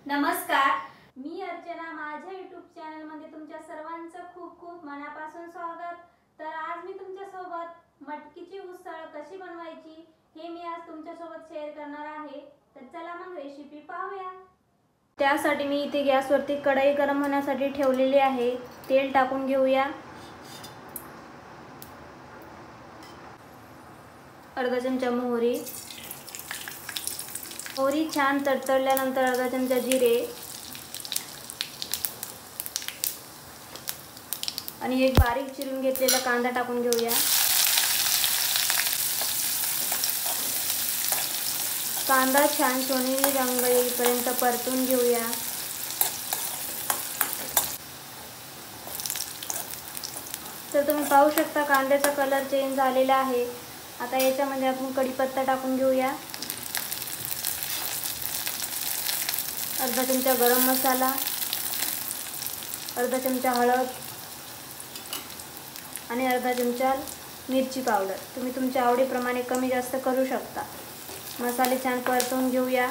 नमस्कार, मी अर्चना। माझ्या YouTube channel मध्ये तुमच्या सर्वांचं खूप खूप मनापासून स्वागत। तर आज मी तुमच्या सोबत मटकीची उसळ कशी बनवायची हे मी आज तुमच्या सोबत शेअर करणार आहे। तर चला मग रेसिपी पाहूया। त्यासाठी मी इथे गॅसवरती कढई गरम होण्यासाठी ठेवलेली आहे। तेल टाकून घेऊया। अर्धा चमचा मोहरी छान तडतडल्यानंतर अर्धा चमचा जिरे आणि एक बारीक चिरून घेतलेला कांदा टाकून घेऊया। कांदा छान सोनेरी रंग येईपर्यंत परतून घेऊया। तर तुम्ही पाहू शकता कांद्याचा कलर चेंज झालेला आहे। आता याच्यामध्ये आपण कढीपत्ता टाकून घेऊया। अर्धा चमचा गरम मसाला, अर्धा चमचा हळद आणि अर्धा चमचा मिरची पावडर। तुम्ही तुमच्या आवडीप्रमाणे कमी जास्त करू शकता। मसाले छान परतून घेऊया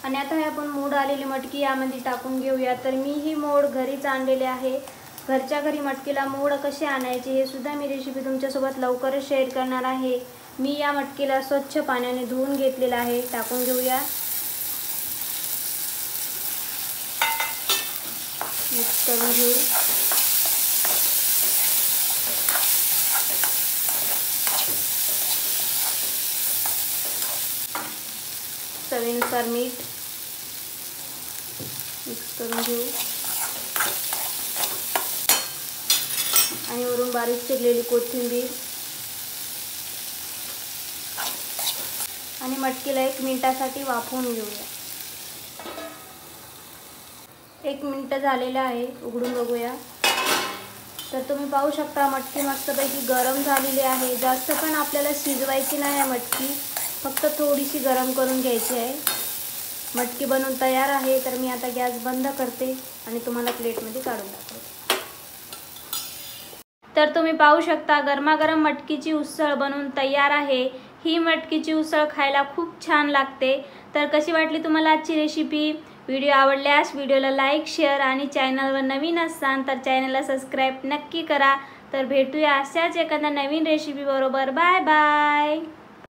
आणि आता हे आपण मोड आलेली मटकी यामध्ये टाकून घेऊया। तर मी ही मोड घरीच आणलेले आहे। घरच्या घरी मटकीला मोड कसे आणायचे हे सुद्धा मी रेसिपी तुमच्यासोबत लवकरच शेअर करणार आहे। मी या मटकीला स्वच्छ पाण्याने धुवून घेतलेला आहे। टाकून घेऊया। मिक्स करून घेऊ। चवीनुसार मीठ मिक्स करून घेऊ आणि वरून बारीक चिरलेली कोथिंबीर आणि मटकीला 1 मिनिटासाठी वाफवून घेऊया। 1 मिनिट झालेलं आहे। उघडून बघूया। तर तुम्ही पाहू शकता मटकी मस्तपैकी गरम झालेली आहे। जास्त पण आपल्याला शिजवायची नाही आहे मटकी, फक्त थोडीशी गरम करून घ्यायची आहे। मटकी बनवून तयार आहे। तर मी आता गॅस बंद करते आणि तुम्हाला प्लेटमध्ये काढून दाखवते। तर तुम्ही पाहू शकता गरमागरम मटकीची उसळ बनवून तयार आहे। ही मटकीची उसळ खायला खूप छान लागते। तर कशी वाटली तुम्हाला आजची रेसिपी? व्हिडिओ आवडल्यास व्हिडिओला लाईक, शेअर आणि चॅनलवर नवीन असाल तर चॅनलला सबस्क्राईब नक्की करा। तर भेटूया अशाच एखाद्या नवीन रेसिपी बरोबर। Bye bye.